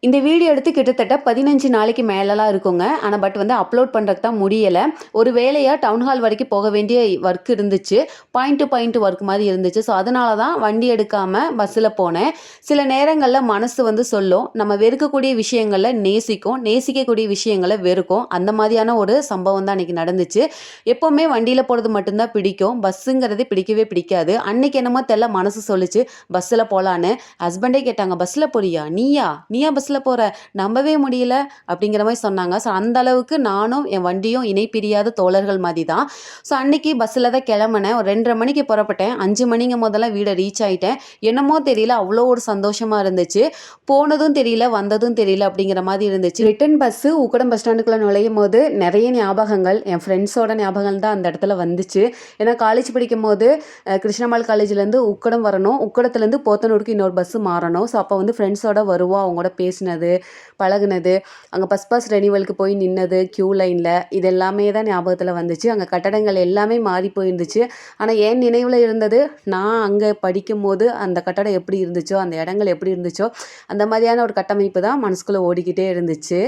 இந்த வீடியோ எடுத்து கிட்டத்தட்ட 15 நாளைக்கு மேலலாம் இருக்குங்க. ஆனா வந்து அப்லோட் பண்றதுக்கு தான் முடியல. ஒரு வேலையா டவுன் ஹால் வரைக்கும் போக வேண்டிய ஒர்க் இருந்துச்சு. பாயிண்ட் டு பாயிண்ட் ஒர்க் மாரி இருந்துச்சு. ஸோ அதனால தான் வண்டி எடுக்காம பஸ்ஸில போனேன். சில நேரங்கள்ல மனசு வந்து சொல்லும், நம்ம வெறுக்கக்கூடிய விஷயங்கள நேசிக்கும், நேசிக்கக்கூடிய விஷயங்கள வெறுக்கும். அந்த மாதிரியான ஒரு சம்பவம் தான் அன்னைக்கு நடந்துச்சு. எப்பவுமே வண்டியில போறது மட்டும் தான் பிடிக்கும். பஸ்ஸுங்கிறது பிடிக்கவே பிடிக்காது. அன்னைக்கு என்னமோ தெர்ல மனசு சொல்லுச்சு, பஸ்ஸில போலான்னு. ஹஸ்பண்டே கேட்டாங்க, "பஸ்ஸில போறியா? நீயா? நீயா பஸ்ஸில போற? நம்பவே முடியல." அப்படிங்கிற மாரி சொன்னாங்க. ஸோ அந்த அளவுக்கு நானும் என் வண்டியும் இணை பிரியாத தோழர்கள் மாரி தான். ஸோ அன்னைக்கு பஸ்ஸில தான் கிளம்புனேன். ஒரு 2:30 மணிக்கு புறப்பட்டேன். 5 மணிங்கும் போதெல்லாம் வீட ரீச் ஆயிட்டேன். என்னமோ தெரியல, அவ்வளோ ஒரு சந்தோஷமா இருந்துச்சு. போனதும் தெரியல, வந்ததும் தெரியல அப்படிங்கிற மாரி இருந்துச்சு. ரிட்டர்ன் பஸ்ஸு உக்கடம் பஸ் ஸ்டாண்டுக்குள்ள நுழையும்போது நெறைய ஞாபகங்கள், என் ஃப்ரெண்ட்ஸோட ஞாபகங்கள் தான் அந்த இடத்துல வந்துச்சு. ஏன்னா காலேஜ் படிக்கும்போது கிருஷ்ணம்மாள் காலேஜ்லேருந்து உக்கடம் வரணும். உக்கடத்துலேருந்து போத்தனூருக்கு இன்னொரு பஸ்ஸு மாறணும். ஸோ அப்போ வந்து ஃப்ரெண்ட்ஸோட வருவோம். அவங்க கூட பேசினது, பழகுனது, அங்கே பாஸ் ரெனிவலுக்கு போய் நின்னது, கியூ லைனில், இது எல்லாமே தான் ஞாபகத்தில் வந்துச்சு. அங்கே கட்டடங்கள் எல்லாமே மாறி போயிருந்துச்சு. ஆனால் என் நினைவில் இருந்தது, நான் அங்கே படிக்கும்போது அந்த கட்டடம் எப்படி இருந்துச்சோ, அந்த இடங்கள் எப்படி இருந்துச்சோ, அந்த மாதிரியான ஒரு கட்டமைப்பு தான் மனசுக்குள்ளே ஓடிக்கிட்டே இருந்துச்சு.